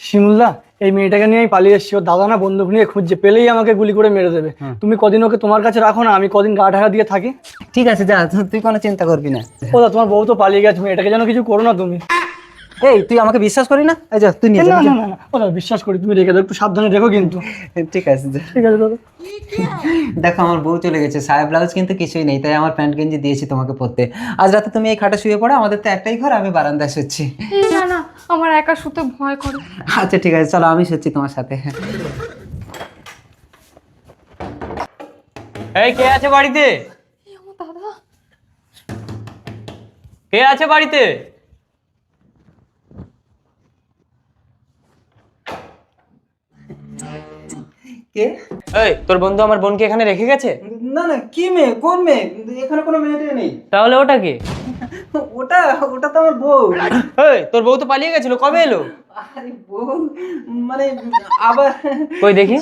শিমুল্লা, এই মেয়েটাকে নিয়ে আমি পালিয়ে এসেছি। ওর দাদা না বন্দুক নিয়ে খুঁজছে, পেলেই আমাকে গুলি করে মেরে দেবে। তুমি কদিন ওকে তোমার কাছে রাখো না, আমি কদিন গা ঢাকা দিয়ে থাকি। ঠিক আছে, যা, তুই কোনো চিন্তা করবি না। ওদা, তোমার বউ তো পালিয়ে গেছে, মেয়েটাকে যেন কিছু করো না তুমি। এই, তুই আমাকে বিশ্বাস করি না? এই যা, তুই নিয়ে যা, না যা। না না না, ওদা বিশ্বাস করি, তুমি রেখে দাও, একটু সাবধানে রেখো কিন্তু। ঠিক আছে, যা। ঠিক আছে দাদা। দেখো, আমার বউ চলে গেছে, সায়া ব্লাউজ কিন্তু কিছুই নেই, তাই আমার প্যান্ট গেঞ্জি দিয়েছি তোমাকে পরতে। আজ রাতে তুমি এই খাটে শুয়ে পড়ো, আমাদের তো একটাই ঘর, আমি বারান্দায় শুচ্ছি। না না, আমার একা শুতে ভয় করে। আচ্ছা ঠিক আছে, চলো আমি শুচ্ছি তোমার সাথে। এই, কে আছে বাড়িতে? আমার দাদা। কে আছে বাড়িতে? কে? এই, তোর বন্ধু আমার বোনকে এখানে রেখে গেছে? না না, কি মেয়ে? কোন মেয়ে? এখানে কোনো মেয়েটে নেই। তাহলে ওটা কে? ওটা ওটা তো আমার বউ। এই, তোর বউ তো পালিয়ে গেছিল, কবে এলো? আরে বউ মানে আবার কই দেখি।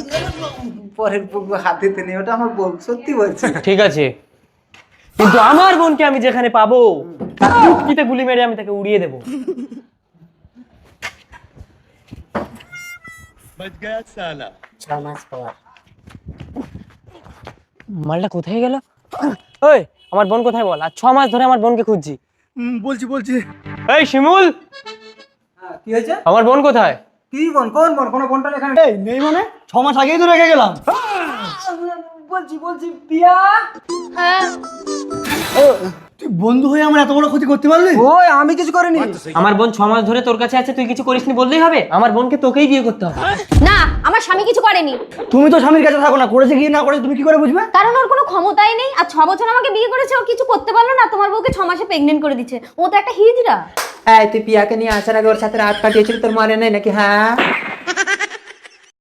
পরের বউ হাতেতে নেই, ওটা আমার বউ, সত্যি বলছি। ঠিক আছে, কিন্তু আমার বোনকে আমি যেখানে পাবো তার টুটকিতে গুলি মেরে আমি তাকে উড়িয়ে দেবো। মালটা কোথায় গেল? ওই, আমার বোন কোথায় বল? আর 6 মাস ধরে আমার বোনকে খুঁজছি। বলছি বলছি। এই শিমুল, কি হয়েছে? আমার বোন কোথায়? কি বোন? কোন বোন? কোনো বোনটা এখানে এই নেই মানে, 6 মাস আগেই তো রেখে গেলাম। বলছি পিয়া। হ্যাঁ, তুই বন্ধু হয়ে আমার এত বড় ক্ষতি করতে পারলি? ওই, আমি কিছু করিনি। আমার বোন 6 মাস ধরে তোর কাছে আছে, তুই কিছু করিসনি বললেই হবে? আমার বোনকে তোকেই বিয়ে করতে হবে। না, আমার স্বামী কিছু করেনি। তুমি তো স্বামীর কাছে থাকো না, করেছে কি না করেছে তুমি কি করে বুঝবে? কারণ ওর কোনো ক্ষমতাই নেই। আর 6 বছর আমাকে বিয়ে করেছে, ও কিছু করতে পারলো না। তোমার বউকে 6 মাসে প্রেগনেন্ট করে দিচ্ছে। ও তো একটা হিজড়া। এই, তুই পিয়াকে নিয়ে আসার আগে ওর সাথে রাত কাটিয়েছিলি, তোর মনে নেই নাকি? হ্যাঁ।